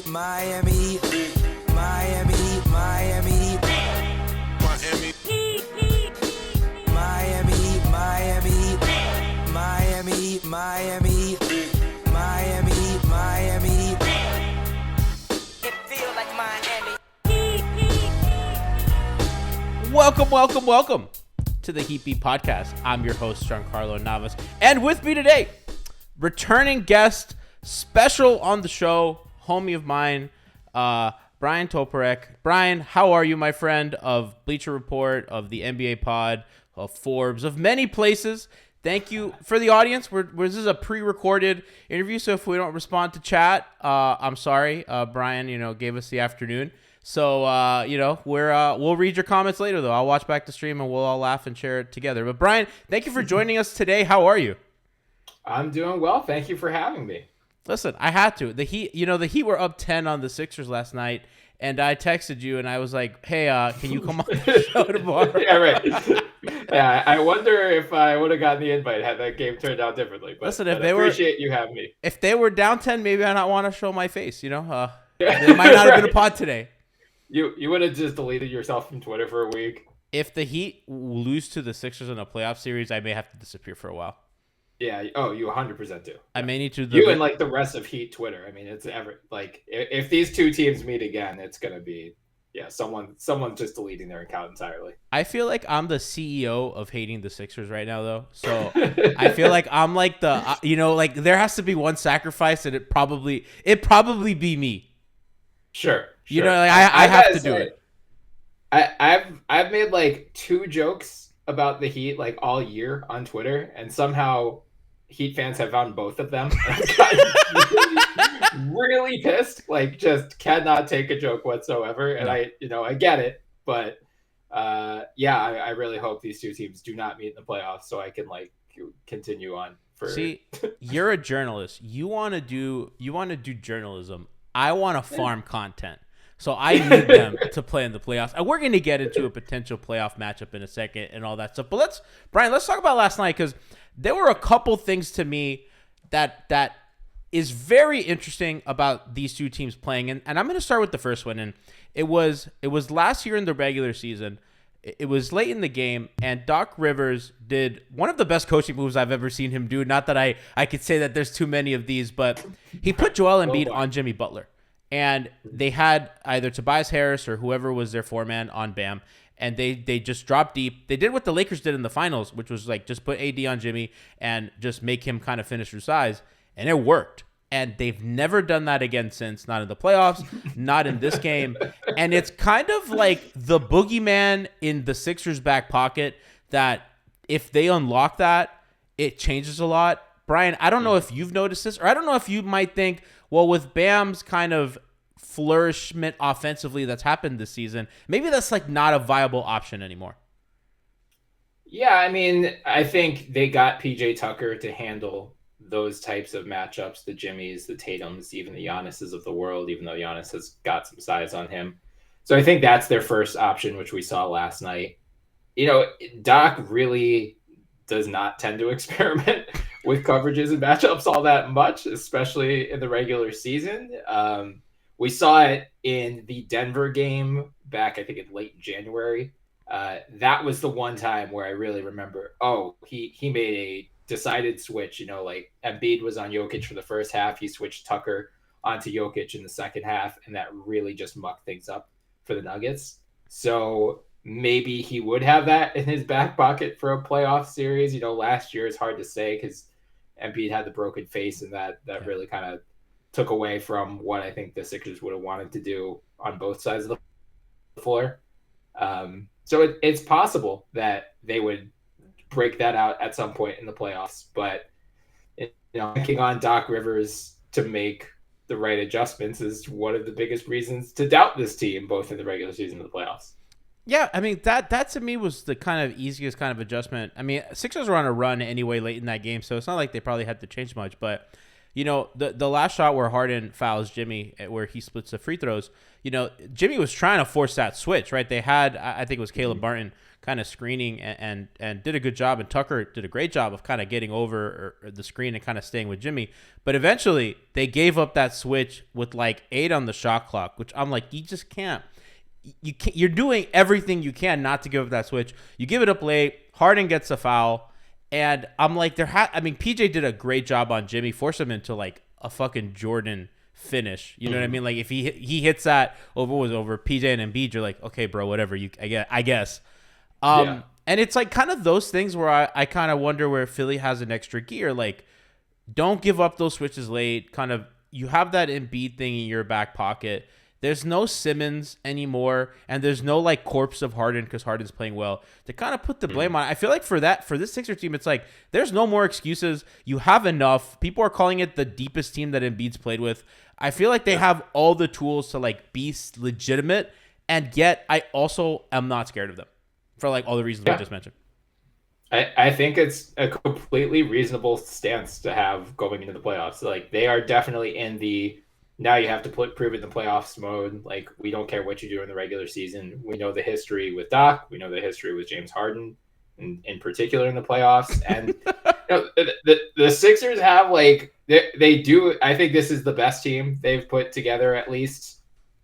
Miami, Miami, Miami, Miami, Miami, Miami, Miami, Miami, Miami, Miami, Miami. It feels like Miami. Welcome to the Heat Beat Podcast. I'm your host, Giancarlo Navas. And with me today, returning guest, special on the show, homie of mine, Bryan Toporek. Bryan, how are you, my friend, of Bleacher Report, of the NBA Pod, of Forbes, of many places? Thank you for the audience. This is a pre-recorded interview, so if we don't respond to chat, I'm sorry. Bryan, gave us the afternoon. So, we'll read your comments later, though. I'll watch back the stream, and we'll all laugh and share it together. But, Bryan, thank you for joining us today. How are you? I'm doing well. Thank you for having me. Listen, I had to. The Heat were up 10 on the Sixers last night, and I texted you, and I was like, hey, can you come on the show tomorrow? Yeah, right. Yeah, I wonder if I would have gotten the invite had that game turned out differently. But, Listen, I appreciate you having me. If they were down 10, maybe I not want to show my face, They might not have been a pod today. You would have just deleted yourself from Twitter for a week. If the Heat lose to the Sixers in a playoff series, I may have to disappear for a while. Yeah. Oh, you 100% do. I may need to. You and the rest of Heat Twitter. I mean, it's if these two teams meet again, it's gonna be someone's just deleting their account entirely. I feel like I'm the CEO of hating the Sixers right now, though. So I feel like I'm like the there has to be one sacrifice, and it probably be me. Sure. I have to do it. I've made two jokes about the Heat all year on Twitter, and somehow Heat fans have found both of them. I've gotten really pissed, just cannot take a joke whatsoever. And I get it, but I really hope these two teams do not meet in the playoffs so I can continue on. See, you're a journalist. You want to do journalism. I want to farm content. So I need them to play in the playoffs. And we're going to get into a potential playoff matchup in a second and all that stuff. But Bryan, let's talk about last night, because there were a couple things to me that is very interesting about these two teams playing. And I'm going to start with the first one. And it was last year in the regular season. It was late in the game, and Doc Rivers did one of the best coaching moves I've ever seen him do. Not that I could say that there's too many of these, but he put Joel Embiid on Jimmy Butler. And they had either Tobias Harris or whoever was their foreman on Bam, and they just dropped deep. They did what the Lakers did in the finals, which was just put AD on Jimmy and just make him kind of finish through size, and it worked. And they've never done that again since, not in the playoffs, not in this game. And it's kind of like the boogeyman in the Sixers' back pocket that if they unlock that, it changes a lot. Bryan, I don't know if you've noticed this, or I don't know if you might think, well, with Bam's kind of flourishment offensively that's happened this season, maybe that's not a viable option anymore. Yeah, I mean, I think they got PJ Tucker to handle those types of matchups, the Jimmys, the Tatums, even the Giannis's of the world, even though Giannis has got some size on him. So I think that's their first option, which we saw last night. Doc really does not tend to experiment with coverages and matchups all that much, especially in the regular season. We saw it in the Denver game back, I think, in late January. That was the one time where I really remember, he made a decided switch. Embiid was on Jokic for the first half. He switched Tucker onto Jokic in the second half, and that really just mucked things up for the Nuggets. So maybe he would have that in his back pocket for a playoff series. Last year is hard to say because Embiid had the broken face, and that really kind of took away from what I think the Sixers would have wanted to do on both sides of the floor. So it's possible that they would break that out at some point in the playoffs, but banking on Doc Rivers to make the right adjustments is one of the biggest reasons to doubt this team, both in the regular season and the playoffs. Yeah, I mean, that to me was the kind of easiest kind of adjustment. I mean, Sixers were on a run anyway late in that game, so it's not like they probably had to change much. But the last shot where Harden fouls Jimmy, where he splits the free throws, Jimmy was trying to force that switch, right? They had, I think it was Caleb Barton kind of screening and did a good job, and Tucker did a great job of kind of getting over the screen and kind of staying with Jimmy. But eventually they gave up that switch with like 8 on the shot clock, which I'm like, you just can't. You're doing everything you can not to give up that switch. You give it up late. Harden gets a foul, and I'm like, PJ did a great job on Jimmy, forced him into like a fucking Jordan finish. You know what I mean? Like if he hits that over PJ and Embiid, you're like, okay, bro, whatever. I guess. And it's like kind of those things where I kind of wonder where Philly has an extra gear. Like, don't give up those switches late. Kind of, you have that Embiid thing in your back pocket. There's no Simmons anymore, and there's no like corpse of Harden because Harden's playing well to kind of put the blame on. I feel like for this Sixer team, it's like there's no more excuses. You have enough. People are calling it the deepest team that Embiid's played with. I feel like they have all the tools to like be legitimate, and yet I also am not scared of them for like all the reasons we just mentioned. I think it's a completely reasonable stance to have going into the playoffs. Like they are definitely in the now you have to prove it in the playoffs mode. Like we don't care what you do in the regular season. We know the history with Doc. We know the history with James Harden, in particular in the playoffs. And the Sixers have like they do. I think this is the best team they've put together at least.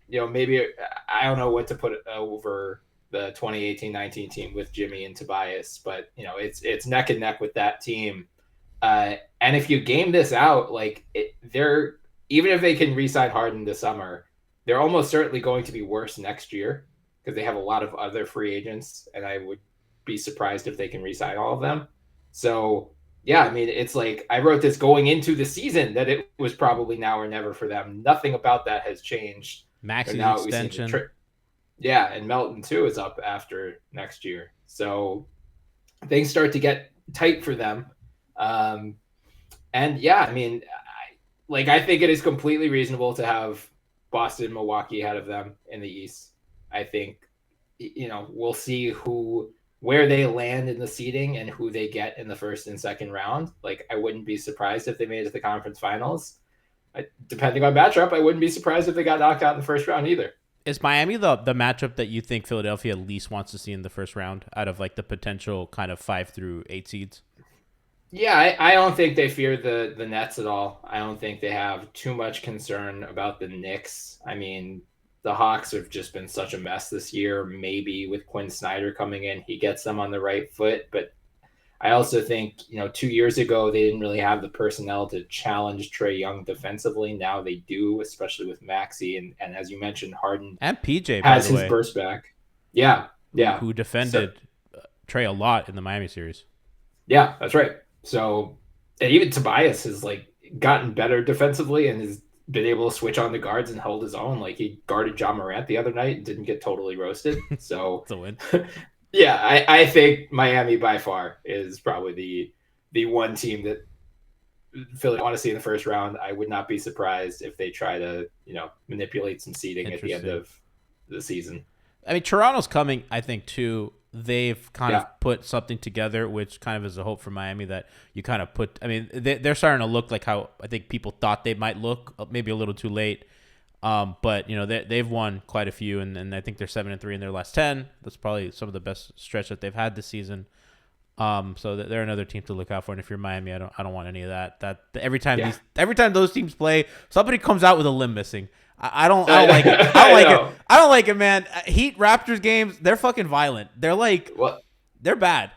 Maybe I don't know what to put over the 2018-19 team with Jimmy and Tobias, but it's neck and neck with that team. And if you game this out, like they're even if they can re-sign Harden this summer, they're almost certainly going to be worse next year because they have a lot of other free agents, and I would be surprised if they can re-sign all of them. So yeah, I mean, it's like I wrote this going into the season that it was probably now or never for them. Nothing about that has changed. Maxi extension. Yeah, and Melton too is up after next year. So things start to get tight for them. And yeah, I mean, I think it is completely reasonable to have Boston and Milwaukee ahead of them in the East. I think, we'll see where they land in the seeding and who they get in the first and second round. Like, I wouldn't be surprised if they made it to the conference finals. Depending on matchup, I wouldn't be surprised if they got knocked out in the first round either. Is Miami the matchup that you think Philadelphia at least wants to see in the first round out of like the potential kind of 5 through 8 seeds? Yeah, I don't think they fear the Nets at all. I don't think they have too much concern about the Knicks. I mean, the Hawks have just been such a mess this year. Maybe with Quinn Snyder coming in, he gets them on the right foot. But I also think, 2 years ago, they didn't really have the personnel to challenge Trae Young defensively. Now they do, especially with Maxey. And as you mentioned, Harden and PJ has his burst back. Yeah. Who defended Trae a lot in the Miami series. Yeah, that's right. So, and even Tobias has gotten better defensively and has been able to switch on the guards and hold his own. Like he guarded John Morant the other night and didn't get totally roasted. So it's a win. Yeah, I think Miami by far is probably the one team that Philly want to see in the first round. I would not be surprised if they try to, manipulate some seeding at the end of the season. I mean, Toronto's coming, I think, too. They've kind of put something together, which kind of is a hope for Miami that you kind of put. I mean, they're starting to look like how I think people thought they might look, maybe a little too late. But they've won quite a few, and I think they're 7-3 in their last 10. That's probably some of the best stretch that they've had this season. So they're another team to look out for. And if you're Miami, I don't want any of that. Every time those teams play, somebody comes out with a limb missing. I don't like it. I don't like it, man. Heat Raptors games, they're fucking violent. They're they're bad.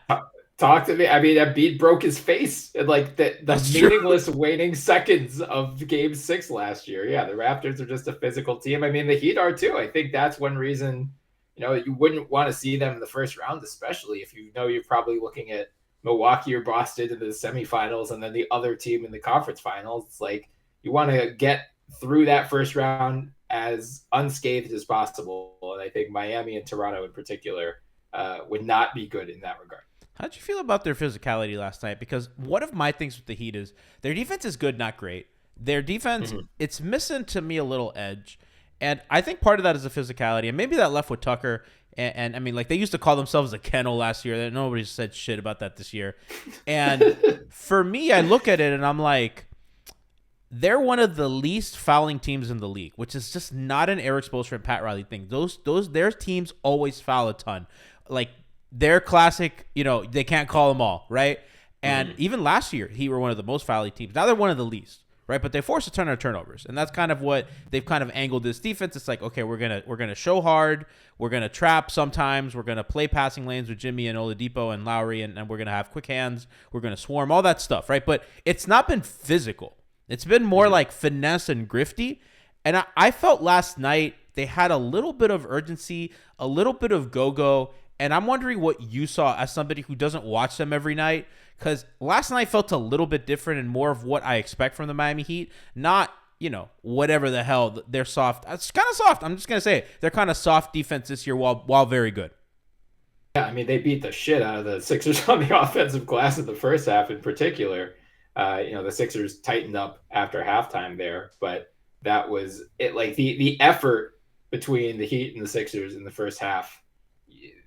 Talk to me. I mean, Embiid broke his face in the meaningless waning seconds of Game 6 last year. Yeah, the Raptors are just a physical team. I mean, the Heat are too. I think that's one reason, you wouldn't want to see them in the first round, especially if you're probably looking at Milwaukee or Boston in the semifinals and then the other team in the conference finals. It's like you want to get through that first round as unscathed as possible. And I think Miami and Toronto in particular would not be good in that regard. How did you feel about their physicality last night? Because one of my things with the Heat is their defense is good, not great. Their defense, it's missing to me a little edge. And I think part of that is the physicality. And maybe that left with Tucker. And I mean, they used to call themselves a kennel last year. Nobody said shit about that this year. And for me, I look at it and I'm like, they're one of the least fouling teams in the league, which is just not an Eric Spoelstra and Pat Riley thing. Their teams always foul a ton. Like their classic, they can't call them all, right? And even last year, he were one of the most fouly teams. Now they're one of the least, right? But they force a ton of turnovers, and that's kind of what they've kind of angled this defense. It's like, okay, we're gonna show hard, we're gonna trap sometimes, we're gonna play passing lanes with Jimmy and Oladipo and Lowry, and we're gonna have quick hands, we're gonna swarm, all that stuff, right? But it's not been physical. It's been more like finesse and grifty. And I felt last night they had a little bit of urgency, a little bit of go-go. And I'm wondering what you saw as somebody who doesn't watch them every night. Because last night felt a little bit different and more of what I expect from the Miami Heat. Not, whatever the hell. They're soft. It's kind of soft. I'm just going to say it. They're kind of soft defense this year while very good. Yeah, I mean, they beat the shit out of the Sixers on the offensive glass in the first half in particular. The Sixers tightened up after halftime there, but that was it. Like the effort between the Heat and the Sixers in the first half,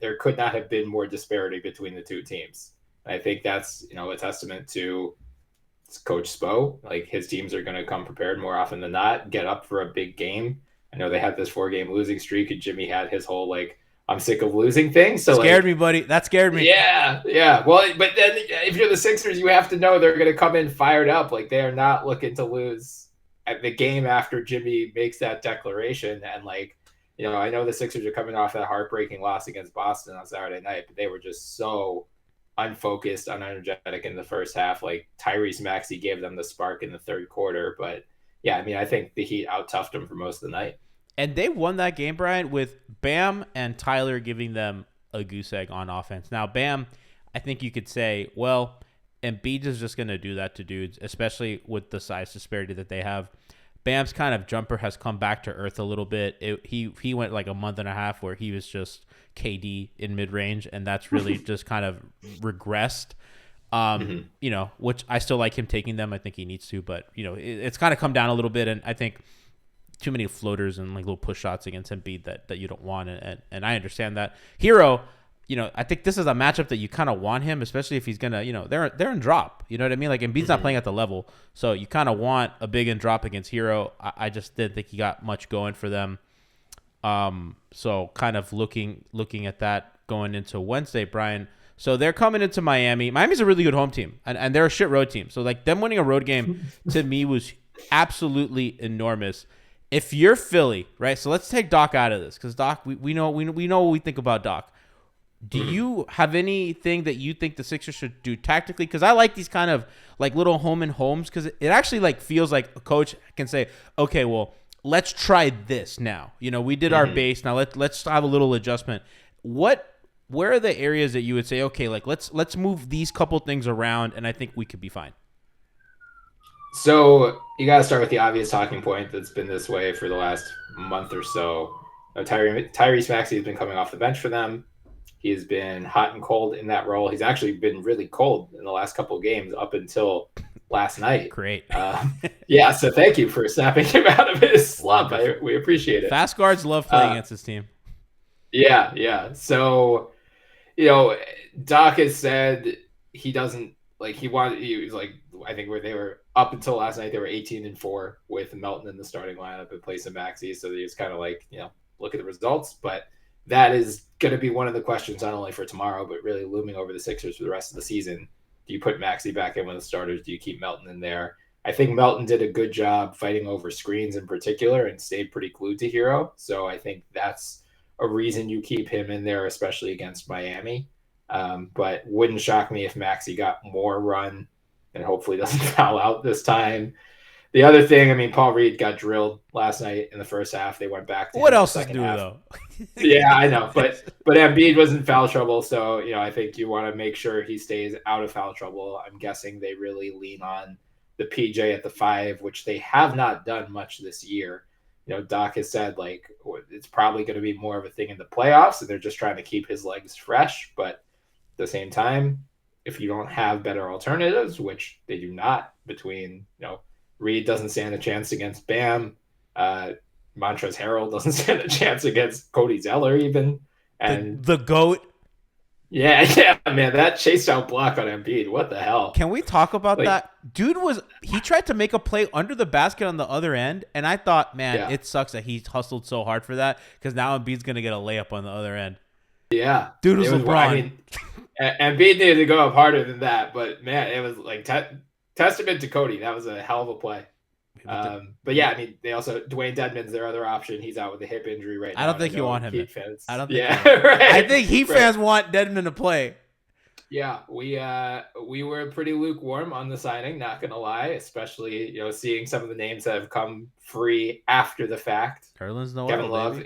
there could not have been more disparity between the two teams. I think that's, a testament to Coach Spo. Like his teams are going to come prepared more often than not, get up for a big game. I know they had this 4-game losing streak, and Jimmy had his whole I'm sick of losing thing. So scared me, buddy. That scared me. Yeah. Well, but then if you're the Sixers, you have to know they're going to come in fired up. Like they are not looking to lose at the game after Jimmy makes that declaration. And I know the Sixers are coming off that heartbreaking loss against Boston on Saturday night, but they were just so unfocused, unenergetic in the first half. Like Tyrese Maxey gave them the spark in the third quarter. But yeah, I mean, I think the Heat out-toughed them for most of the night. And they won that game, Brian, with Bam and Tyler giving them a goose egg on offense. Now, Bam, I think you could say, well, Embiid is just going to do that to dudes, especially with the size disparity that they have. Bam's kind of jumper has come back to earth a little bit. He went like a month and a half where he was just KD in mid-range, and that's really just kind of regressed. Which I still like him taking them. I think he needs to, but it's kind of come down a little bit, and I think too many floaters and little push shots against Embiid that you don't want, and I understand that. Hero, I think this is a matchup that you kind of want him, especially if he's gonna, they're in drop. You know what I mean? Like Embiid's not playing at the level, so you kind of want a big in drop against Hero. I just didn't think he got much going for them. So kind of looking at that going into Wednesday, Brian. So they're coming into Miami. Miami's a really good home team, and they're a shit road team. So them winning a road game to me was absolutely enormous. If you're Philly, right? So let's take Doc out of this because Doc, we know what we think about Doc. Do you have anything that you think the Sixers should do tactically? Because I like these kind of little home and homes because it actually feels like a coach can say, okay, well, let's try this now. We did our base. Now let's have a little adjustment. Where are the areas that you would say, okay, let's move these couple things around, and I think we could be fine? So you got to start with the obvious talking point that's been this way for the last month or so. Tyrese Maxey has been coming off the bench for them. He has been hot and cold in that role. He's actually been really cold in the last couple of games up until last night. Great. So thank you for snapping him out of his slump. We appreciate it. Fast guards love playing against his team. Yeah. So, Doc has said he doesn't he was I think where they were up until last night, they were 18-4 with Melton in the starting lineup in place of Maxey. So they just kind of look at the results. But that is going to be one of the questions, not only for tomorrow, but really looming over the Sixers for the rest of the season. Do you put Maxey back in with the starters? Do you keep Melton in there? I think Melton did a good job fighting over screens in particular and stayed pretty glued to Hero. So I think that's a reason you keep him in there, especially against Miami. But wouldn't shock me if Maxey got more run and hopefully doesn't foul out this time. The other thing, Paul Reed got drilled last night in the first half. They went back to what else is new though? Yeah, I know, but Embiid was in foul trouble, so I think you want to make sure he stays out of foul trouble. I'm guessing they really lean on the PJ at the 5, which they have not done much this year. Doc has said it's probably going to be more of a thing in the playoffs, and they're just trying to keep his legs fresh. But at the same time, if you don't have better alternatives, which they do not, between Reed doesn't stand a chance against Bam, Montrezl Harrell doesn't stand a chance against Cody Zeller even, and the GOAT. Yeah, yeah, man, that chase down block on Embiid. What the hell? Can we talk about Like, that? Dude he tried to make a play under the basket on the other end, and I thought, man, yeah, it sucks that he hustled so hard for that because now Embiid's gonna get a layup on the other end. yeah. Dude was It was. I LeBron. mean, Embiid needed to go up harder than that, but man, it was like testament to Cody. That was a hell of a play. But yeah, I mean, they also Dwayne Dedmon's their other option. He's out with a hip injury right now. I don't think you want him. Heat fans. I don't think. Yeah, right. I think Heat fans want Dedmon to play. Yeah, we were pretty lukewarm on the signing, not gonna lie, especially seeing some of the names that have come free after the fact. Nerlens Noel, Kevin Love,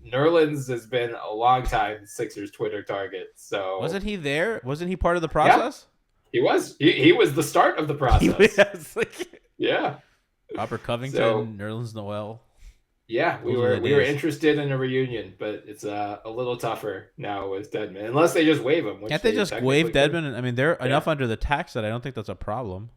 Nerlens has been a long time Sixers Twitter target. So wasn't he there? Wasn't he part of the process? Yeah, he was. He was the start of the process. Yeah. Robert Covington, So, Nerlens Noel. Yeah, we were interested in a reunion, but it's a little tougher now with Dedmon, unless they just waive him. Can't they just waive Dedmon? I mean, they're enough under the tax that I don't think that's a problem.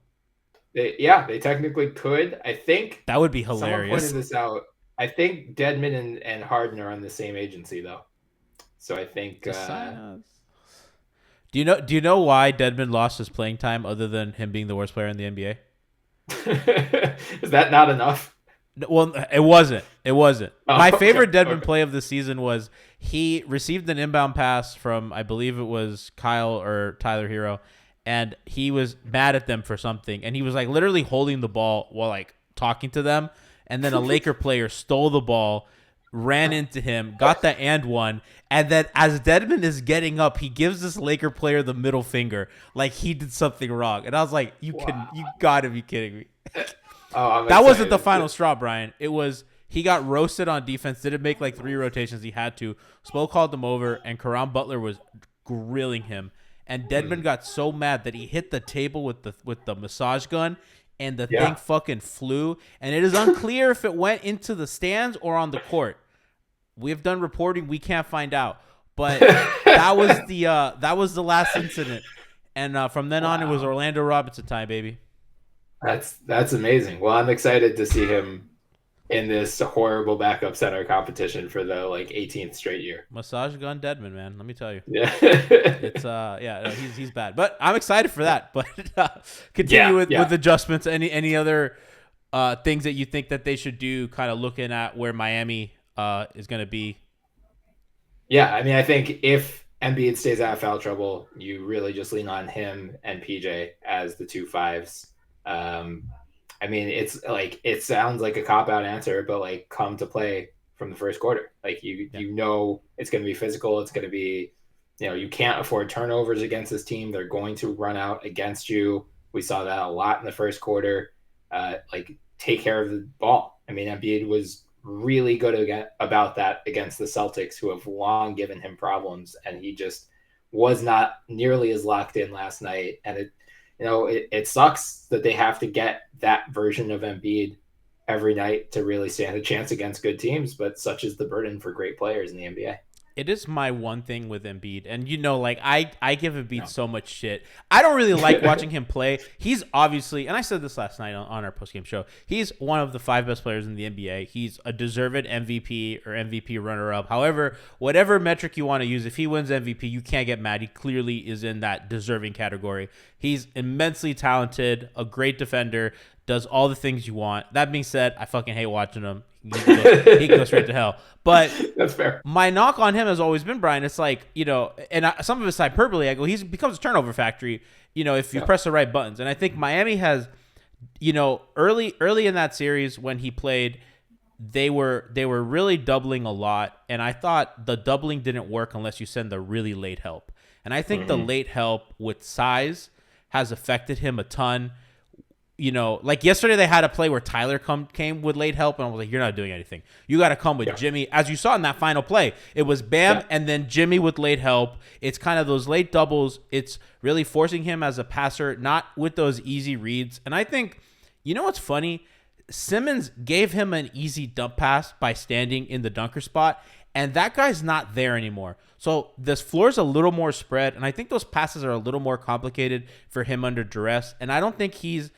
They technically could. I think that would be hilarious. Someone pointed this out. I think Dedmon and Harden are on the same agency though, so I think. Do you know why Dedmon lost his playing time other than him being the worst player in the NBA? Is that not enough? Well, it wasn't. My favorite Dedmon okay. play of the season was he received an inbound pass from, I believe it was Kyle or Tyler Hero, and he was mad at them for something, and he was like literally holding the ball while like talking to them, and then a Laker player stole the ball, ran into him, got the and one, and then as Dedmon is getting up, he gives this Laker player the middle finger like he did something wrong, and I was like, you gotta be kidding me. That wasn't the final straw, Brian. It was he got roasted on defense. Didn't make like 3 rotations. He had to. Spo called him over, and Caron Butler was grilling him. And Dedmon got so mad that he hit the table with the massage gun, and the thing fucking flew. And it is unclear if it went into the stands or on the court. We've done reporting. We can't find out. But that was the last incident. And from then on, it was Orlando Robinson time, baby. That's amazing. Well, I'm excited to see him in this horrible backup center competition for the 18th straight year. Massage gun Dedmon, man. Let me tell you. Yeah. It's he's bad, but I'm excited for that. But continue with adjustments. Any other things that you think that they should do? Kind of looking at where Miami is going to be. Yeah, I mean, I think if Embiid stays out of foul trouble, you really just lean on him and PJ as the 2 5s. I mean, it's it sounds like a cop-out answer, but come to play from the first quarter. You know it's going to be physical. It's going to be, you can't afford turnovers against this team. They're going to run out against you. We saw that a lot in the first quarter. Take care of the ball. I mean, Embiid was really good about that against the Celtics, who have long given him problems, and he just was not nearly as locked in last night. And it sucks that they have to get that version of Embiid every night to really stand a chance against good teams, but such is the burden for great players in the NBA. It is my one thing with Embiid, and I give Embiid so much shit. I don't really like watching him play. He's obviously, and I said this last night on our postgame show, he's one of the 5 best players in the NBA. He's a deserved MVP or MVP runner-up. However, whatever metric you want to use, if he wins MVP, you can't get mad. He clearly is in that deserving category. He's immensely talented, a great defender, does all the things you want. That being said, I fucking hate watching him. He can go straight to hell. But that's fair. My knock on him has always been, Brian, it's and some of it's hyperbole. I go, he becomes a turnover factory, if you press the right buttons. And I think Miami has, early in that series when he played, they were really doubling a lot. And I thought the doubling didn't work unless you send the really late help. And I think the late help with size has affected him a ton. Yesterday they had a play where Tyler came with late help, and I was like, you're not doing anything. You got to come with Jimmy. As you saw in that final play, it was Bam and then Jimmy with late help. It's kind of those late doubles. It's really forcing him as a passer, not with those easy reads. And I think, what's funny? Simmons gave him an easy dump pass by standing in the dunker spot, and that guy's not there anymore. So this floor's a little more spread, and I think those passes are a little more complicated for him under duress. And I don't think he's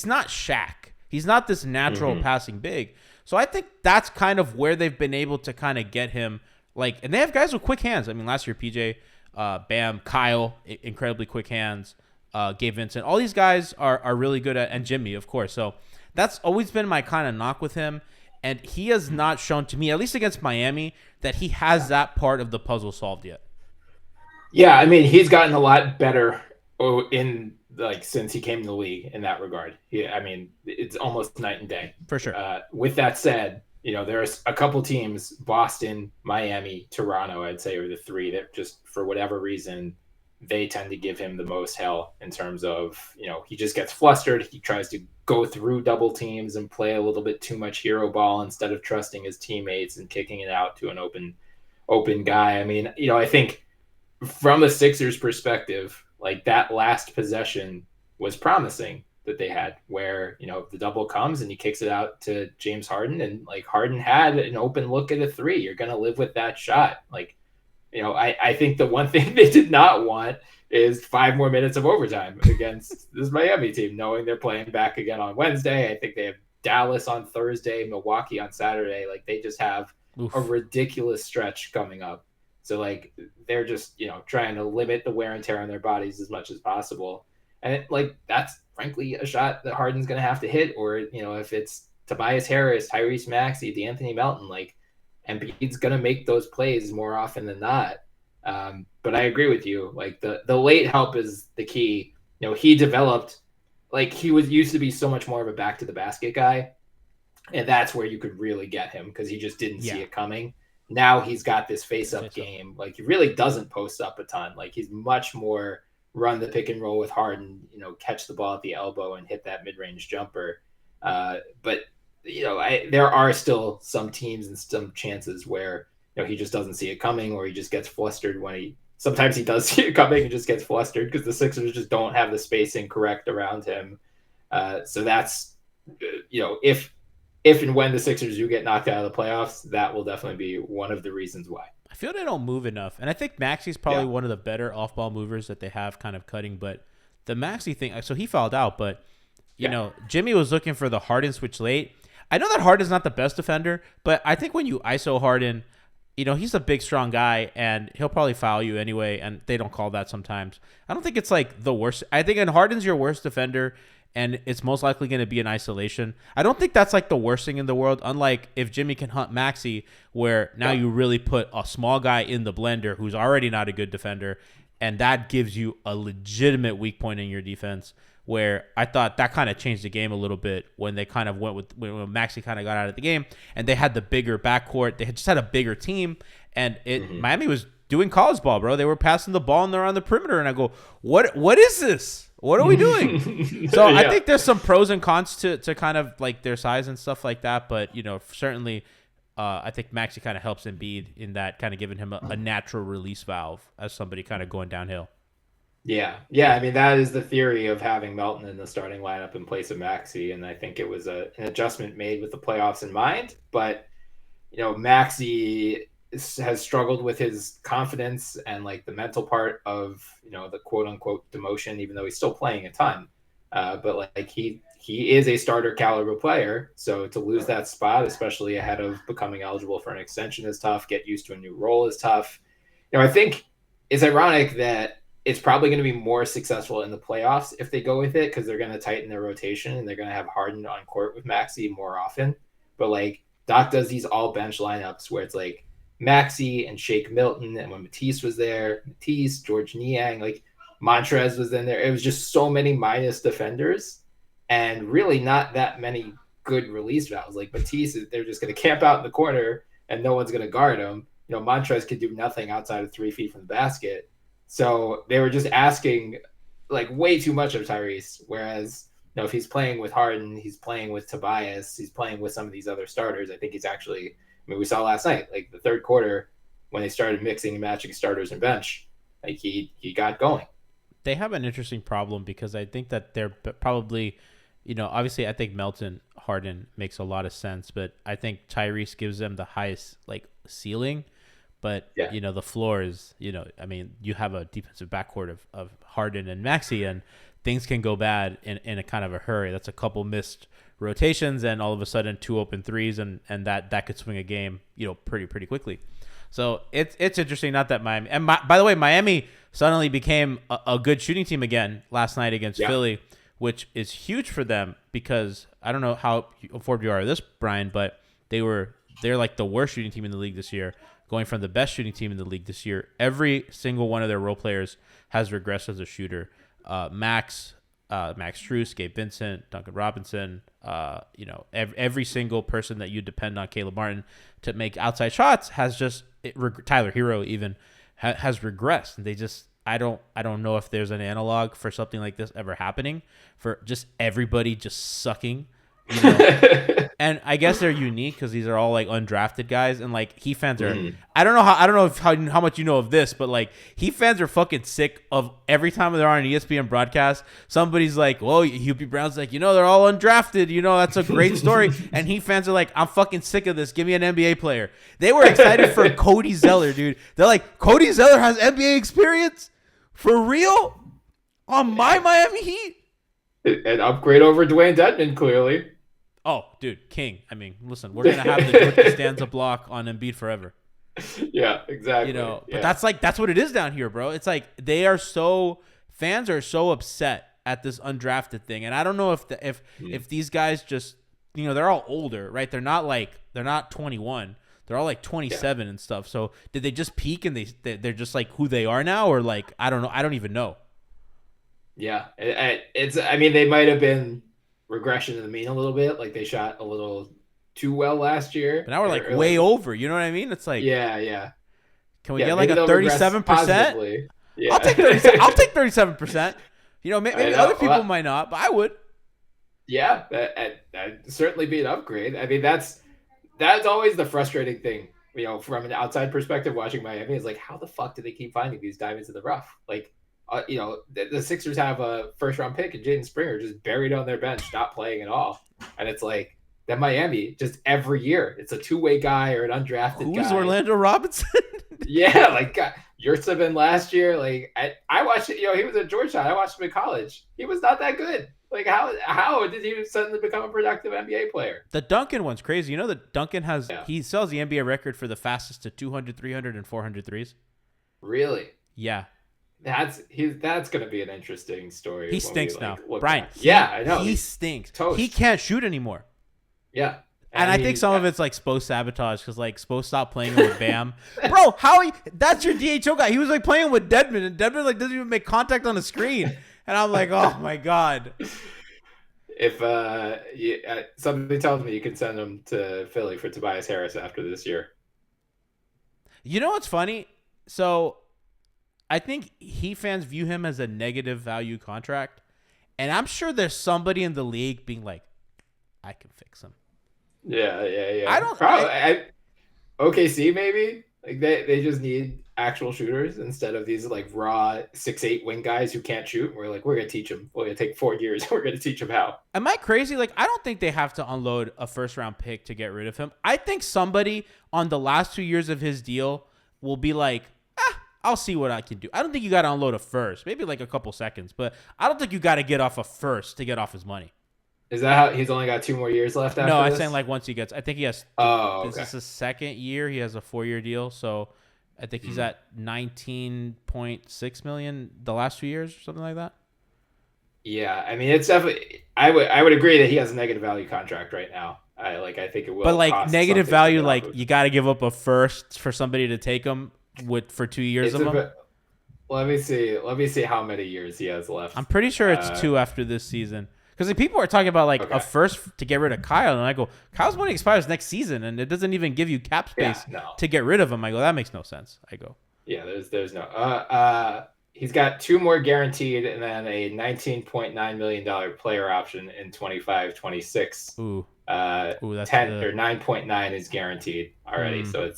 not Shaq. He's not this natural passing big. So I think that's kind of where they've been able to kind of get him Like, and they have guys with quick hands. I mean, last year, PJ, Bam, Kyle, incredibly quick hands, Gabe Vincent. All these guys are really good at, and Jimmy, of course. So that's always been my kind of knock with him. And he has not shown to me, at least against Miami, that he has that part of the puzzle solved yet. Yeah, I mean, he's gotten a lot better since he came to the league in that regard. I mean, it's almost night and day. For sure. With that said, there's a couple teams, Boston, Miami, Toronto, I'd say, are the three that just, for whatever reason, they tend to give him the most hell in terms of, he just gets flustered. He tries to go through double teams and play a little bit too much hero ball instead of trusting his teammates and kicking it out to an open guy. I mean, I think from a Sixers perspective, like that last possession was promising that they had where, the double comes and he kicks it out to James Harden, and like Harden had an open look at a three. You're going to live with that shot. Like, I think the one thing they did not want is 5 more minutes of overtime against this Miami team, knowing they're playing back again on Wednesday. I think they have Dallas on Thursday, Milwaukee on Saturday. Like, they just have a ridiculous stretch coming up. So, like, they're just, trying to limit the wear and tear on their bodies as much as possible. And, that's frankly a shot that Harden's going to have to hit. Or, if it's Tobias Harris, Tyrese Maxey, DeAnthony Melton, like, Embiid's going to make those plays more often than not. But I agree with you. Like, the late help is the key. He developed, like, he used to be so much more of a back-to-the-basket guy. And that's where you could really get him because he just didn't see it coming. Now he's got this face-up game. Like, he really doesn't post up a ton. Like, he's much more run the pick and roll with Harden, catch the ball at the elbow and hit that mid-range jumper. But, there are still some teams and some chances where, he just doesn't see it coming, or he just gets flustered sometimes he does see it coming and just gets flustered because the Sixers just don't have the spacing correct around him. So that's, if and when the Sixers do get knocked out of the playoffs, that will definitely be one of the reasons why. I feel they don't move enough. And I think Maxey's probably one of the better off-ball movers that they have kind of cutting. But the Maxey thing, so he fouled out, but, Jimmy was looking for the Harden switch late. I know that Harden's not the best defender, but I think when you ISO Harden, he's a big, strong guy, and he'll probably foul you anyway, and they don't call that sometimes. I don't think it's, like, the worst. I think Harden's your worst defender, and it's most likely going to be in isolation. I don't think that's, like, the worst thing in the world, unlike if Jimmy can hunt Maxey, where now you really put a small guy in the blender who's already not a good defender, and that gives you a legitimate weak point in your defense, where I thought that kind of changed the game a little bit when they kind of went with when Maxey kind of got out of the game and they had the bigger backcourt. They just had a bigger team, and Miami was doing college ball, bro. They were passing the ball and they're on the perimeter, and I go, what is this? What are we doing? So I think there's some pros and cons to kind of like their size and stuff like that, but certainly I think Maxey kind of helps Embiid in that, kind of giving him a natural release valve as somebody kind of going downhill. Yeah. I mean, that is the theory of having Melton in the starting lineup in place of Maxey, and I think it was an adjustment made with the playoffs in mind. But Maxey has struggled with his confidence and like the mental part of the quote unquote demotion, even though he's still playing a ton. But like he is a starter caliber player, so to lose that spot, especially ahead of becoming eligible for an extension, is tough. Get used to a new role is tough. I think it's ironic that it's probably going to be more successful in the playoffs if they go with it, because they're going to tighten their rotation and they're going to have Harden on court with Maxey more often. But like Doc does these all bench lineups where it's like Maxey and Shake Milton, and when Matisse was there, Matisse, George Niang, like Montrez was in there. It was just so many minus defenders and really not that many good release valves. Like Matisse, they're just going to camp out in the corner and no one's going to guard him. Montrez could do nothing outside of 3 feet from the basket. So they were just asking like way too much of Tyrese. Whereas, if he's playing with Harden, he's playing with Tobias, he's playing with some of these other starters. I think he's actually, we saw last night, like the third quarter when they started mixing and matching starters and bench, like he got going. They have an interesting problem because I think that they're probably, obviously I think Melton Harden makes a lot of sense, but I think Tyrese gives them the highest like ceiling. But, the floor is, you have a defensive backcourt of Harden and Maxey, and things can go bad in a kind of a hurry. That's a couple missed rotations and all of a sudden 2 open threes, and that could swing a game, pretty quickly. So it's interesting. Not that Miami, and by the way, Miami suddenly became a good shooting team again last night against Philly, which is huge for them because I don't know how informed you are of this, Brian, but they're like the worst shooting team in the league this year, going from the best shooting team in the league this year. Every single one of their role players has regressed as a shooter. Max Strus, Gabe Vincent, Duncan Robinson, every single person that you depend on, Caleb Martin, to make outside shots has just Tyler Hero even has regressed. And I don't know if there's an analog for something like this ever happening, for just everybody just sucking. And I guess they're unique because these are all like undrafted guys, and like Heat fans are. I don't know how much you know of this, but like Heat fans are fucking sick of every time they're on an ESPN broadcast. Somebody's like, "Well, Hubie Brown's like, they're all undrafted. That's a great story." And Heat fans are like, "I'm fucking sick of this. Give me an NBA player." They were excited for Cody Zeller, dude. They're like, "Cody Zeller has NBA experience for real on my Miami Heat." An upgrade over Dwayne Dedmon, clearly. Oh, dude, king. I mean, listen, we're gonna have the George Costanza block on Embiid forever. Yeah, exactly. But that's what it is down here, bro. It's like fans are so upset at this undrafted thing, and I don't know if these guys just they're all older, right? They're not 21. They're all like 27 and stuff. So did they just peak and they're just like who they are now, or like I don't know. I don't even know. Yeah, I mean, they might have been regression to the mean a little bit. Like they shot a little too well last year. But now we're like way over. You know what I mean? It's like yeah. Can we get like a 37%? Yeah, I'll take 37%. I'll take 37%. Maybe other people might not, but I would. Yeah, that'd certainly be an upgrade. I mean, that's always the frustrating thing. From an outside perspective, watching Miami is like, how the fuck do they keep finding these diamonds in the rough? Like. The Sixers have a first-round pick and Jaden Springer just buried on their bench, not playing at all. And it's like, that Miami, just every year, it's a two-way guy or an undrafted guy. Who's Orlando Robinson? Yeah, like Yurtsevin last year. Like I watched it. He was at Georgetown. I watched him in college. He was not that good. Like how did he suddenly become a productive NBA player? The Duncan one's crazy. That Duncan he sells the NBA record for the fastest to 200, 300, and 400 threes. Really? Yeah. That's going to be an interesting story. He stinks now, Brian. I know he stinks. Toast. He can't shoot anymore. Yeah, and I think some of it's like Spo sabotage because like Spo stopped playing with Bam, bro. That's your DHO guy. He was like playing with Dedmon, and Dedmon like doesn't even make contact on the screen, and I'm like, oh my god. If somebody tells me you can send him to Philly for Tobias Harris after this year. You know what's funny? So. I think Heat fans view him as a negative value contract, and I'm sure there's somebody in the league being like, "I can fix him." Yeah. I don't. OKC maybe like they just need actual shooters instead of these like raw 6'8" wing guys who can't shoot. We're gonna teach them. We're gonna take 4 years. We're gonna teach them how. Am I crazy? Like I don't think they have to unload a first-round pick to get rid of him. I think somebody on the last 2 years of his deal will be like, I'll see what I can do. I don't think you got to unload a first, maybe like a couple seconds, but I don't think you got to get off a first to get off his money. Is that how he's only got 2 more years left after No, I'm this? saying like once he gets, I think he has, this is his second year. He has a 4-year deal. So I think he's at 19.6 million the last 2 years or something like that. Yeah. I mean, it's definitely, I would agree that he has a negative value contract right now. I think it will. But like cost negative something value, like you got to give up a first for somebody to take him. For 2 years of him? Let me see how many years he has left. I'm pretty sure it's 2 after this season. Because people are talking about like a first to get rid of Kyle, and I go, Kyle's money expires next season, and it doesn't even give you cap space to get rid of him. I go, that makes no sense. I go, yeah, there's no. He's got 2 more guaranteed, and then a $19.9 million player option in 25-26. Ooh, that's 10 or 9.9 is guaranteed already, so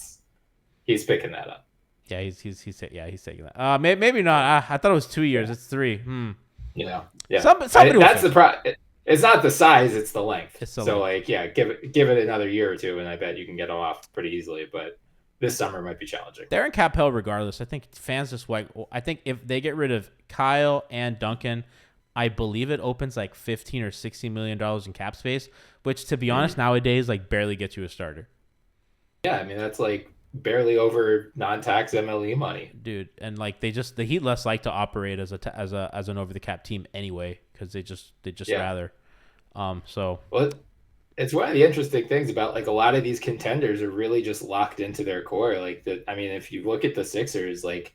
he's picking that up. Yeah, he's taking that. Maybe not. I thought it was 2 years. It's 3. Yeah. That's the problem. It's not the size; it's the length. It's the so, length. like, give it another year or two, and I bet you can get them off pretty easily. But this summer might be challenging. They're in cap hell regardless. I think fans just like. I think if they get rid of Kyle and Duncan, I believe it opens like $15 or $16 million in cap space, which, to be honest, nowadays like barely gets you a starter. Yeah, I mean that's like barely over non-tax MLE money. dude. And like the Heat less like to operate as an over the cap team anyway, because they just Yeah. rather. So Well, it's one of the interesting things about like a lot of these contenders are really just locked into their core. Like I mean, if you look at the Sixers, like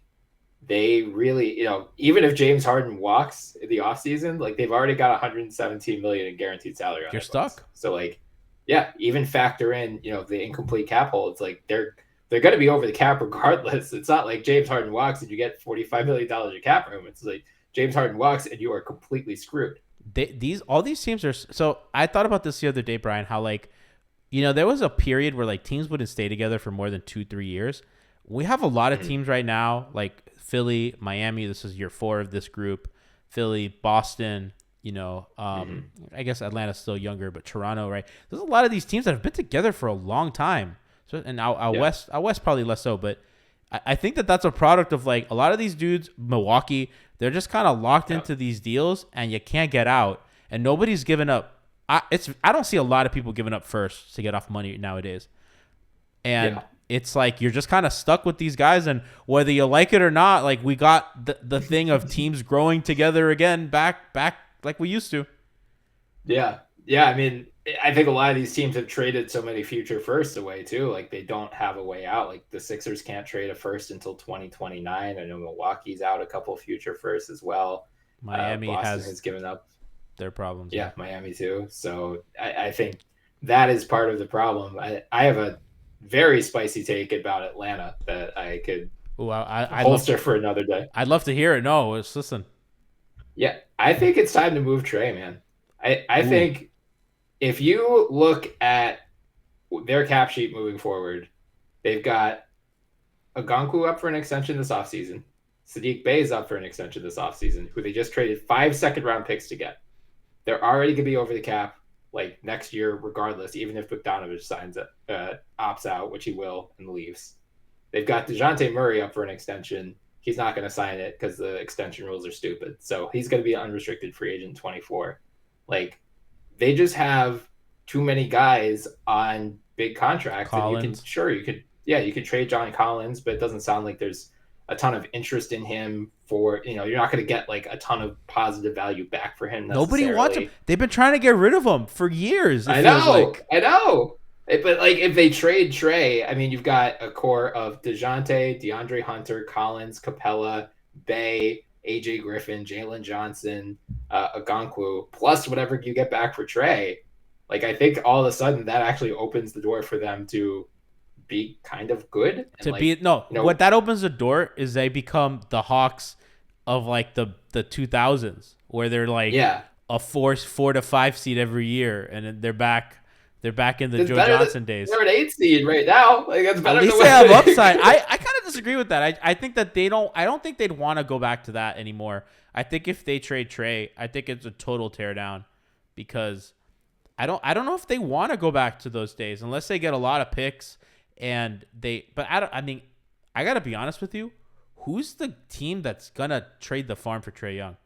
they really, even if James Harden walks in the offseason, like they've already got 117 million in guaranteed salary on you're their books. stuck. So like, yeah, even factor in, the incomplete cap hole. It's like they're going to be over the cap regardless. It's not like James Harden walks and you get $45 million of cap room. It's like James Harden walks and you are completely screwed. All these teams are. So I thought about this the other day, Brian, how like, there was a period where like teams wouldn't stay together for more than 2-3 years. We have a lot of teams right now, like Philly, Miami. This is year 4 of this group. Philly, Boston. I guess Atlanta's still younger, but Toronto, right? There's a lot of these teams that have been together for a long time. So, and out west probably less so, but I think that's a product of like a lot of these dudes, Milwaukee, they're just kind of locked into these deals and you can't get out, and nobody's given up. I don't see a lot of people giving up first to get off money nowadays. And it's like you're just kind of stuck with these guys, and whether you like it or not, like we got the thing of teams growing together again back like we used to. Yeah. Yeah, I mean, I think a lot of these teams have traded so many future firsts away too. Like they don't have a way out. Like the Sixers can't trade a first until 2029. I know Milwaukee's out a couple of future firsts as well. Miami Boston has given up their problems. Yeah, Miami too. So I think that is part of the problem. I have a very spicy take about Atlanta that I could holster for another day. I'd love to hear it. No, listen. Yeah, I think it's time to move Trey, man. I think if you look at their cap sheet moving forward, they've got Okonkwo up for an extension this offseason. Saddiq Bey is up for an extension this offseason, who they just traded 5 second-round picks to get. They're already going to be over the cap like next year regardless, even if Bogdanovich signs it, opts out, which he will, and leaves. They've got DeJounte Murray up for an extension. He's not going to sign it because the extension rules are stupid. So he's going to be an unrestricted free agent in 24. Like, they just have too many guys on big contracts. Collins. And you could trade John Collins, but it doesn't sound like there's a ton of interest in him for, you're not going to get like a ton of positive value back for him. Nobody wants him. They've been trying to get rid of him for years. I know. But like if they trade Trey, I mean, you've got a core of DeJounte, DeAndre Hunter, Collins, Capella, Bey, AJ Griffin, Jalen Johnson, Okonkwo, plus whatever you get back for Trey. Like, I think all of a sudden that actually opens the door for them to be kind of good. What that opens the door is they become the Hawks of like the 2000s, where they're like a 4 to 5 seed every year, and then they're back in the Joe Johnson days. They're an 8 seed right now. Like, that's better. At least they have upside. I kind of disagree with that. I think that I don't think they'd want to go back to that anymore. I think if they trade Trey, I think it's a total teardown, because I don't know if they want to go back to those days unless they get a lot of picks. I gotta be honest with you. Who's the team that's gonna trade the farm for Trae Young?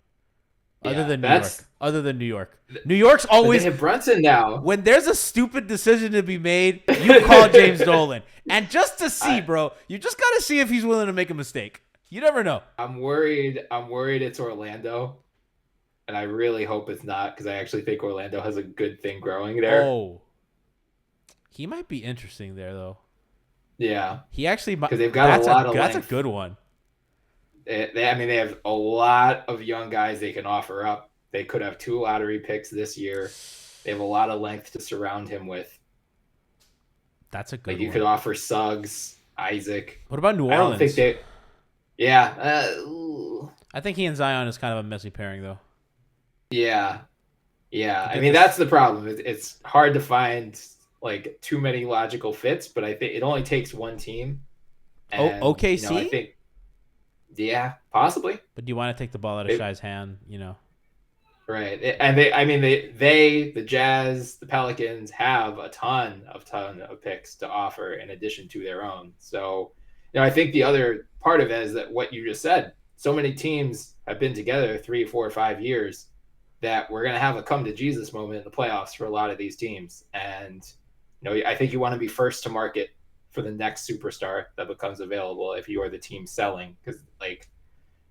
Other than New York. New York's always they have Brunson now. When there's a stupid decision to be made, you call James Dolan. And just to see, bro, you just gotta see if he's willing to make a mistake. You never know. I'm worried it's Orlando. And I really hope it's not, because I actually think Orlando has a good thing growing there. Oh. He might be interesting there, though. Yeah. He actually might. Because they've got a lot of That's length. a good one. They have a lot of young guys they can offer up. They could have 2 lottery picks this year. They have a lot of length to surround him with. That's a good one. You could offer Suggs, Isaac. What about New Orleans? I don't think they... Yeah. I think he and Zion is kind of a messy pairing, though. Yeah. I mean, that's the problem. It's hard to find like too many logical fits, but I think it only takes one team. And, OKC? I think, yeah, possibly. But do you want to take the ball out of Shai's hand? Right, and the Jazz, the Pelicans have a ton of picks to offer in addition to their own. So, I think the other part of it is that what you just said. So many teams have been together 3, 4, 5 years that we're going to have a come to Jesus moment in the playoffs for a lot of these teams. And, I think you want to be first to market for the next superstar that becomes available if you are the team selling. Because, like,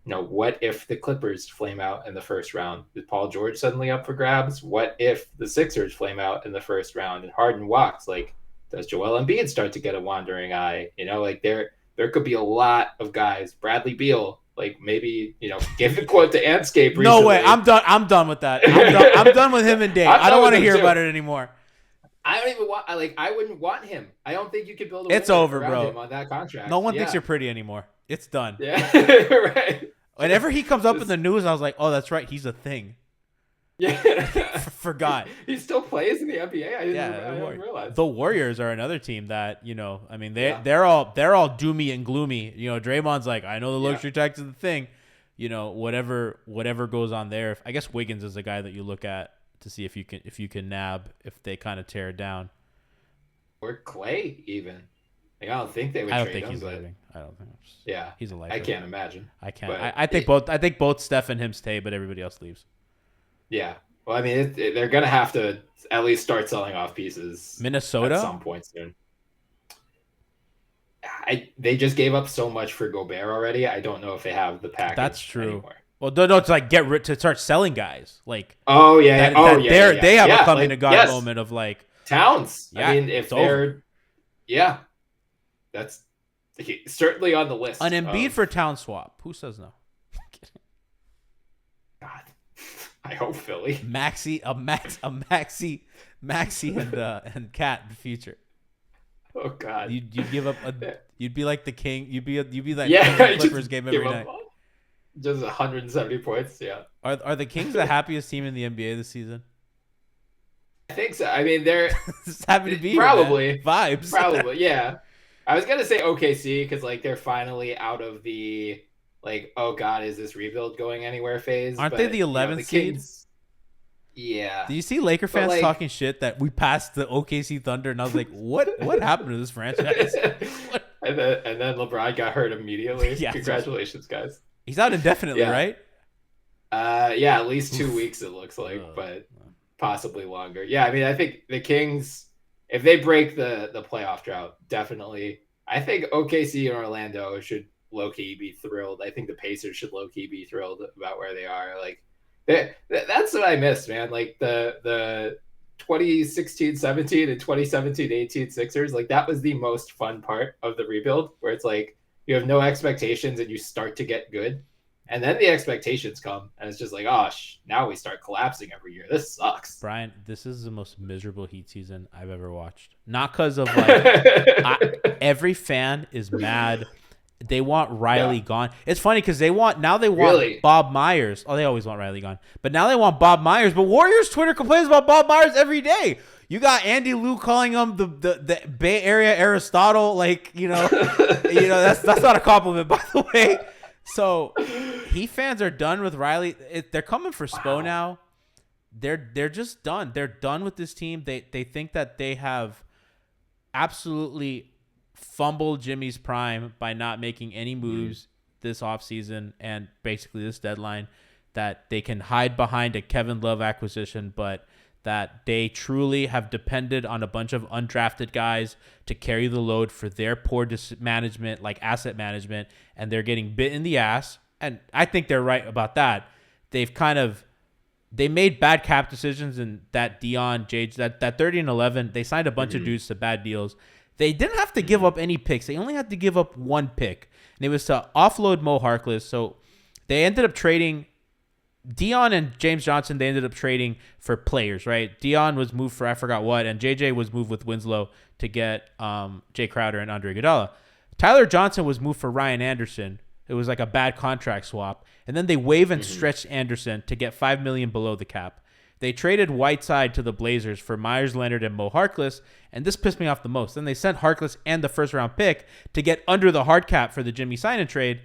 what if the Clippers flame out in the first round? Is Paul George suddenly up for grabs? What if the Sixers flame out in the first round and Harden walks? Like, does Joel Embiid start to get a wandering eye? Like there could be a lot of guys. Bradley Beal, like maybe, gave a quote to Anscape recently. No way. I'm done. I'm done with that. I'm done with him and Dave. I don't want to hear about it anymore. I don't even want. I wouldn't want him. I don't think you could build. It's over, bro. Him on that contract. No one thinks you're pretty anymore. It's done. Yeah, right. Whenever he comes up in the news, I was like, oh, that's right. He's a thing. Yeah. Forgot. He still plays in the NBA. I didn't realize. The Warriors are another team that, I mean, they're all doomy and gloomy. Draymond's like, I know the luxury tax is the thing. Whatever goes on there. I guess Wiggins is a guy that you look at to see if you can nab if they kind of tear it down. Or Clay even. Like, I don't think they would. I don't trade think him, he's but... leaving. I don't think. Yeah, he's a lifer. I can't imagine. I can't. I think both. I think both Steph and him stay, but everybody else leaves. Yeah. Well, I mean, they're gonna have to at least start selling off pieces. Minnesota at some point soon. They just gave up so much for Gobert already. I don't know if they have the package. That's true. Anymore. Well, no, it's like to start selling guys. Like, they have a coming to God moment of like Towns. Yeah, I mean, if they're, that's certainly on the list. An Embiid for Town swap. Who says no? God, I hope Philly. Maxi and Cat in the future. Oh God, you'd give up you'd be like the king. You'd be like the Clippers game every night. Just 170 points. Yeah. Are the Kings the happiest team in the NBA this season? I think so. I mean, they're just happy to be probably here, vibes. Probably, yeah. I was gonna say OKC because like they're finally out of the like, oh God, is this rebuild going anywhere phase? Aren't they the 11th seed? Yeah. Do you see Laker fans talking shit that we passed the OKC Thunder, and I was like, what happened to this franchise? and then LeBron got hurt immediately. Yeah, congratulations, guys. He's out indefinitely, right? Yeah, at least 2 weeks it looks like, but possibly longer. Yeah, I mean, I think the Kings, if they break the playoff drought, definitely. I think OKC and Orlando should low-key be thrilled. I think the Pacers should low-key be thrilled about where they are. Like, that's what I missed, man. Like the 2016-17 and 2017-18 Sixers, like that was the most fun part of the rebuild, where it's like you have no expectations and you start to get good, and then the expectations come and it's just like, oh, now we start collapsing every year. This sucks. Brian, this is the most miserable Heat season I've ever watched. Not because of like every fan is mad. They want Riley gone. It's funny because they want really? Bob Myers. Oh, they always want Riley gone. But now they want Bob Myers. But Warriors Twitter complains about Bob Myers every day. You got Andy Liu calling him the Bay Area Aristotle. Like, that's not a compliment, by the way. So Heat fans are done with Riley. They're coming for Spo now. They're just done. They're done with this team. They think that they have absolutely fumbled Jimmy's prime by not making any moves this offseason and basically this deadline, that they can hide behind a Kevin Love acquisition, but that they truly have depended on a bunch of undrafted guys to carry the load for their poor management, like asset management, and they're getting bit in the ass. And I think they're right about that. They made bad cap decisions, and that Dion, Jage, that 30 and 11, they signed a bunch of dudes to bad deals. They didn't have to give up any picks. They only had to give up one pick, and it was to offload Mo Harkless. So they ended up trading Dion and James Johnson. They ended up trading for players, right? Dion was moved for I forgot what, and JJ was moved with Winslow to get Jay Crowder and Andre Iguodala. Tyler Johnson was moved for Ryan Anderson. It was like a bad contract swap, and then they waive and stretched Anderson to get $5 million below the cap. They traded Whiteside to the Blazers for Myers Leonard and Mo Harkless, and this pissed me off the most. Then they sent Harkless and the first-round pick to get under the hard cap for the Jimmy sign-and trade,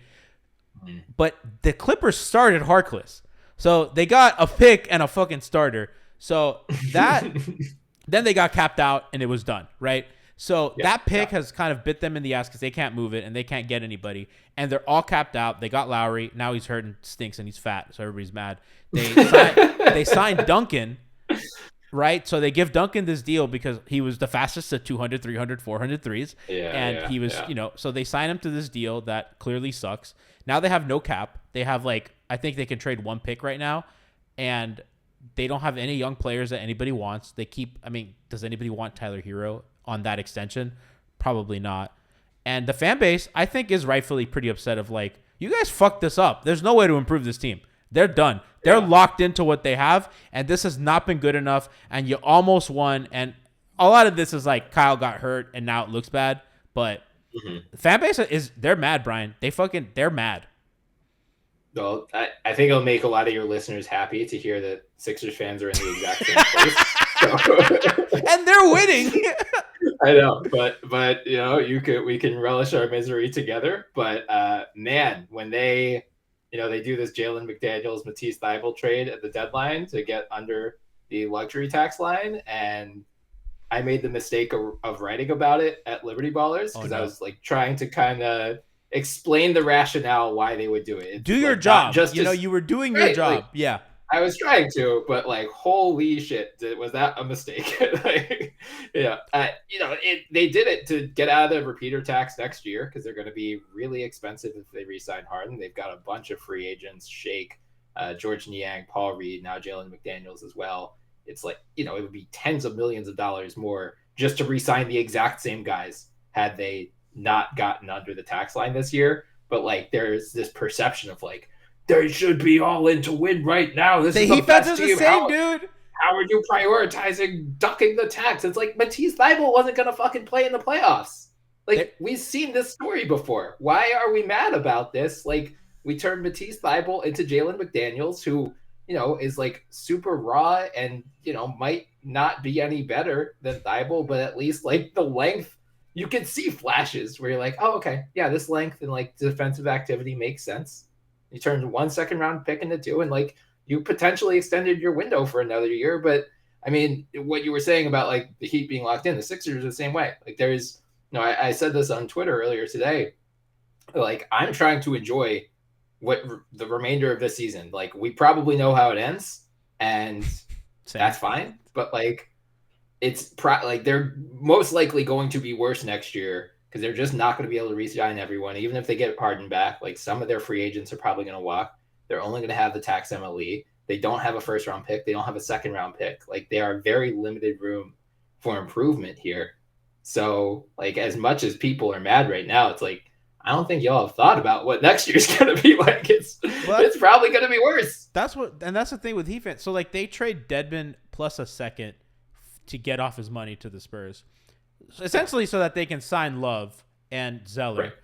but the Clippers started Harkless. So they got a pick and a fucking starter. So that then they got capped out, and it was done, right? So that pick has kind of bit them in the ass because they can't move it, and they can't get anybody. And they're all capped out. They got Lowry. Now he's hurt and stinks, and he's fat, so everybody's mad. They signed Duncan, right? So they give Duncan this deal because he was the fastest at 200, 300, 400 threes. He was, so they sign him to this deal that clearly sucks. Now they have no cap. They have I think they can trade one pick right now, and they don't have any young players that anybody wants. Does anybody want Tyler Hero on that extension? Probably not. And the fan base, I think, is rightfully pretty upset of you guys fucked this up. There's no way to improve this team. They're done. They're locked into what they have, and this has not been good enough, and you almost won. And a lot of this is Kyle got hurt, and now it looks bad. But the fan base they're mad, Brian. They're mad. Well, I think it'll make a lot of your listeners happy to hear that Sixers fans are in the exact same place. And they're winning. I know, but we can relish our misery together. But man, when they do this Jalen McDaniels, Matisse Thybulle trade at the deadline to get under the luxury tax line, and I made the mistake of writing about it at Liberty Ballers because I was trying to kind of explain the rationale why they would do it. Do your job. You were doing your job. Yeah. I was trying to, but holy shit, was that a mistake? They did it to get out of the repeater tax next year because they're going to be really expensive if they re-sign Harden. They've got a bunch of free agents: Shake, George Niang, Paul Reed, now Jalen McDaniels as well. It's it would be tens of millions of dollars more just to re-sign the exact same guys had they not gotten under the tax line this year. But there's this perception of they should be all in to win right now. This is the best team. Dude. How are you prioritizing ducking the tax? It's Matisse Thybulle wasn't going to fucking play in the playoffs. We've seen this story before. Why are we mad about this? We turned Matisse Thybulle into Jalen McDaniels, who, is super raw and, might not be any better than Thybulle, but at least the length, you can see flashes where you're oh, okay, yeah, this length and defensive activity makes sense. You turned 1 second round pick into 2, and you potentially extended your window for another year. But I mean, what you were saying about the Heat being locked in, the Sixers are the same way. There's, I said this on Twitter earlier today. I'm trying to enjoy what the remainder of this season. We probably know how it ends, and that's fine. But it's they're most likely going to be worse next year, because they're just not going to be able to re-sign everyone. Even if they get Harden back, some of their free agents are probably going to walk. They're only going to have the tax MLE. They don't have a first-round pick. They don't have a second-round pick. They are very limited room for improvement here. So, as much as people are mad right now, it's I don't think y'all have thought about what next year's going to be like. It's probably going to be worse. That's the thing with Heat fans. So, they trade Dedmon plus a second to get off his money to the Spurs. Essentially so that they can sign Love and Zeller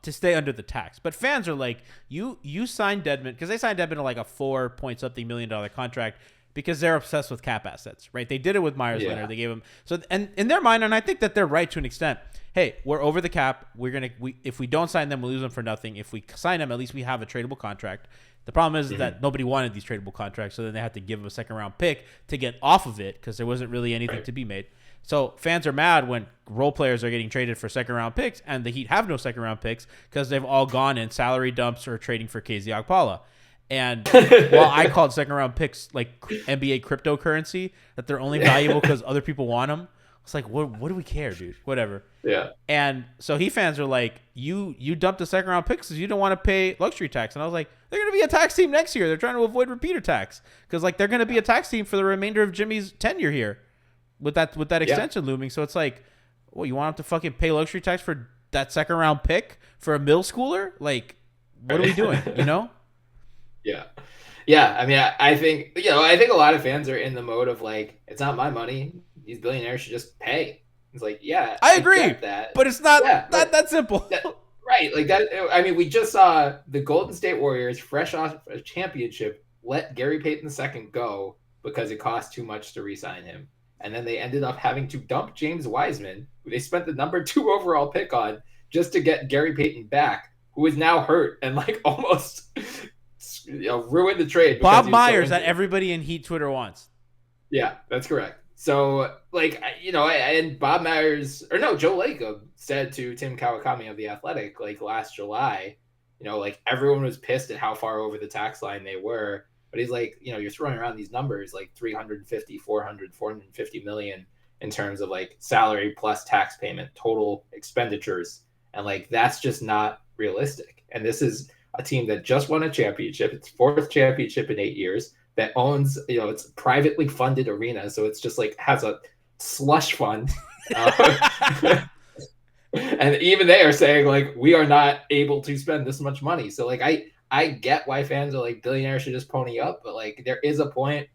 to stay under the tax. But fans are you signed Dedmon, because they signed Dedmon to a $4-point-something million contract because they're obsessed with cap assets, right? They did it with Myers Leonard. They gave him and in their mind, and I think that they're right to an extent. Hey, we're over the cap. If we don't sign them, we lose them for nothing. If we sign them, at least we have a tradable contract. The problem is that nobody wanted these tradable contracts, so then they had to give them a second-round pick to get off of it because there wasn't really anything to be made. So fans are mad when role players are getting traded for second-round picks, and the Heat have no second-round picks because they've all gone in salary dumps or trading for KZ Okpala. And while I called second-round picks NBA cryptocurrency, that they're only valuable because other people want them, it's what do we care, dude? Whatever. Yeah. And so Heat fans are you dumped a second-round pick because you don't want to pay luxury tax. And I was they're going to be a tax team next year. They're trying to avoid repeater tax because they're going to be a tax team for the remainder of Jimmy's tenure here. With that extension looming. So it's you want him to fucking pay luxury tax for that second round pick for a middle schooler? What are we doing? Yeah. Yeah. I mean, I think a lot of fans are in the mode of it's not my money. These billionaires should just pay. It's yeah, I agree. Get that. But it's not that simple. Right. I mean, we just saw the Golden State Warriors, fresh off a championship, let Gary Payton II go because it cost too much to re-sign him. And then they ended up having to dump James Wiseman, who they spent the number 2 overall pick on, just to get Gary Payton back, who is now hurt and almost ruined the trade. Bob Myers that everybody in Heat Twitter wants. Yeah, that's correct. So, and Bob Myers, or no, Joe Lacob said to Tim Kawakami of The Athletic, last July, everyone was pissed at how far over the tax line they were. But he's like, you're throwing around these numbers like 350, 400, 450 million in terms of like salary plus tax payment, total expenditures. And like, that's just not realistic. And this is a team that just won a championship. It's fourth championship in 8 years, that owns, it's privately funded arena. So it's just like has a slush fund. And even they are saying like, we are not able to spend this much money. So like, I get why fans are like, billionaires should just pony up, but like there is a point.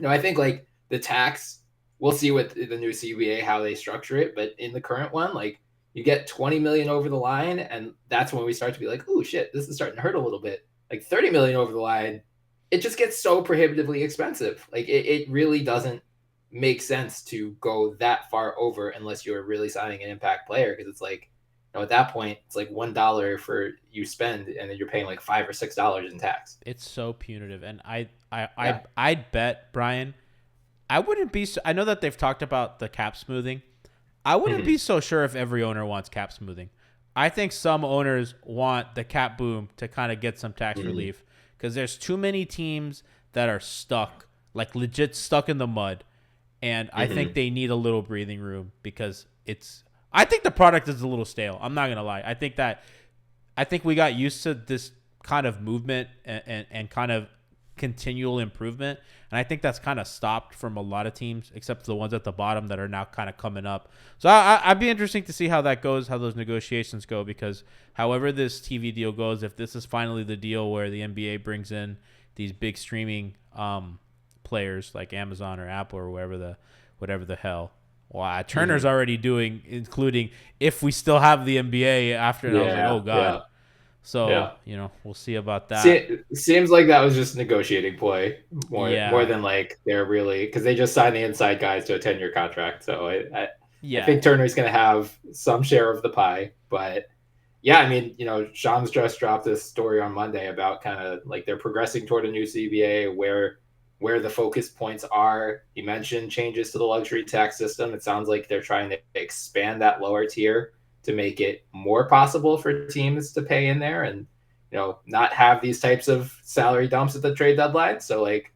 I think like the tax, we'll see with the new CBA how they structure it, but in the current one, like you get 20 million over the line, and that's when we start to be like, oh shit, this is starting to hurt a little bit. Like 30 million over the line, it just gets so prohibitively expensive. Like it really doesn't make sense to go that far over unless you're really signing an impact player, because it's like, at that point it's like $1 for you spend, and then you're paying like $5 or $6 in tax. It's so punitive, and I'd bet, Brian, I wouldn't be. I know that they've talked about the cap smoothing. I wouldn't be so sure if every owner wants cap smoothing. I think some owners want the cap boom to kind of get some tax relief, because there's too many teams that are stuck, like legit stuck in the mud, and I think they need a little breathing room, because I think the product is a little stale. I'm not gonna lie. I think we got used to this kind of movement and kind of continual improvement, and I think that's kind of stopped from a lot of teams, except the ones at the bottom that are now kind of coming up. So I'd be interesting to see how that goes, how those negotiations go, because however this TV deal goes, if this is finally the deal where the NBA brings in these big streaming players like Amazon or Apple or whatever the hell. Well, Turner's already doing, including if we still have the NBA after. And I was like, oh god. Yeah. So we'll see about that. Seems like that was just a negotiating play more than like they're really, because they just signed the inside guys to a 10-year contract. So I think Turner's going to have some share of the pie. But yeah, I mean, Shams just dropped this story on Monday about kind of like they're progressing toward a new CBA where the focus points are. He mentioned changes to the luxury tax system. It sounds like they're trying to expand that lower tier to make it more possible for teams to pay in there and, not have these types of salary dumps at the trade deadline. So like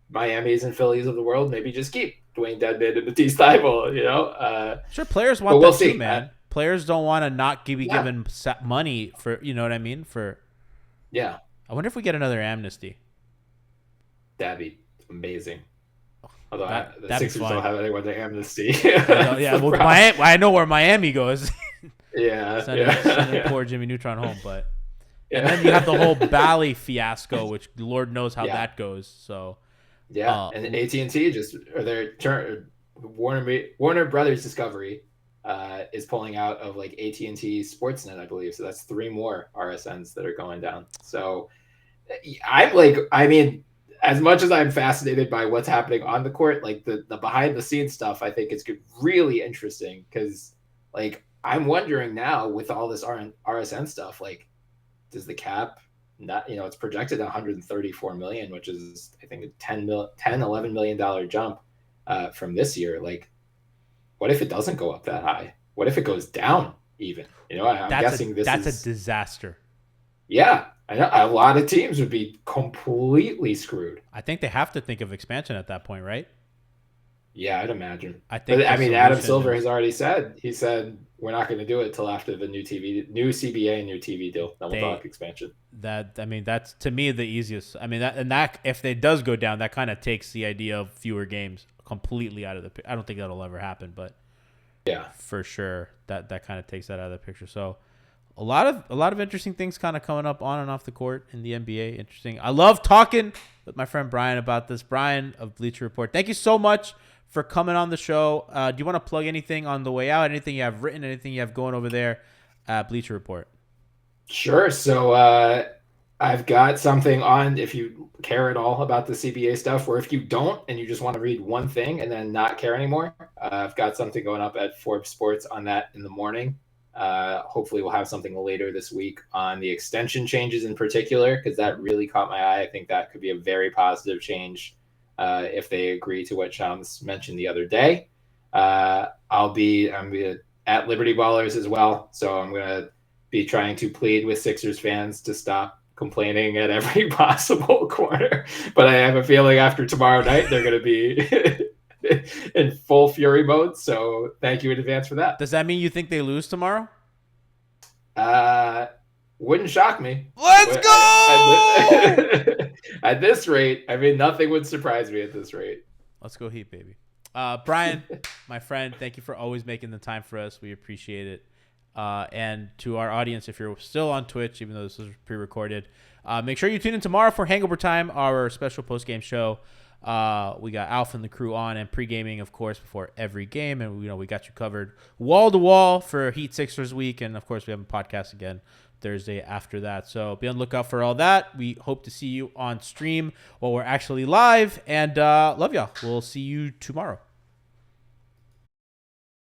Miami's and Phillies of the world, maybe just keep Dwayne Dedmon and Matisse Thybulle, Sure, players want that too, man. Players don't want to not be given money for, you know what I mean? I wonder if we get another amnesty. That'd be amazing. Although the Sixers don't have anyone to amnesty. Well, I know where Miami goes. Send poor Jimmy Neutron home, but and then you have the whole Bally fiasco, which Lord knows how that goes. So and AT&T Warner Brothers Discovery is pulling out of like AT&T Sportsnet, I believe. So that's 3 more RSNs that are going down. So I'm like, I mean, as much as I'm fascinated by what's happening on the court, like the behind the scenes stuff, I think it's really interesting, because like I'm wondering now with all this RSN stuff, like does the cap not, it's projected 134 million, which is I think a $11 million jump from this year. Like what if it doesn't go up that high? What if it goes down even? I'm guessing that's a disaster. Yeah. I know a lot of teams would be completely screwed. I think they have to think of expansion at that point, right? Yeah, I'd imagine. Adam Silver has already said, we're not going to do it till after the new CBA and new TV deal. Then we'll talk expansion. That's to me the easiest. I mean, that if it does go down, that kind of takes the idea of fewer games completely out of the picture. I don't think that'll ever happen, but yeah, for sure that kind of takes that out of the picture. So a lot of interesting things kind of coming up on and off the court in the NBA. Interesting. I love talking with my friend Bryan about this. Bryan of Bleacher Report, thank you so much for coming on the show. Do you want to plug anything on the way out? Anything you have written? Anything you have going over there at Bleacher Report? Sure. So I've got something on, if you care at all about the CBA stuff, or if you don't and you just want to read one thing and then not care anymore, I've got something going up at Forbes Sports on that in the morning. Hopefully we'll have something later this week on the extension changes in particular, because that really caught my eye. I think that could be a very positive change if they agree to what Shams mentioned the other day. I'm at Liberty Ballers as well, so I'm going to be trying to plead with Sixers fans to stop complaining at every possible corner. But I have a feeling after tomorrow night, they're going to be in full fury mode. So thank you in advance for that. Does that mean you think they lose tomorrow? Wouldn't shock me. Let's go! At this rate, I mean, nothing would surprise me at this rate. Let's go Heat, baby. Bryan, my friend, thank you for always making the time for us. We appreciate it. And to our audience, if you're still on Twitch, even though this is pre-recorded, make sure you tune in tomorrow for Hangover Time, our special post-game show. We got Alf and the crew on, and pre-gaming, of course, before every game. And, we got you covered wall-to-wall for Heat Sixers week. And, of course, we have a podcast again Thursday after that. So be on the lookout for all that. We hope to see you on stream while we're actually live. And love y'all. We'll see you tomorrow.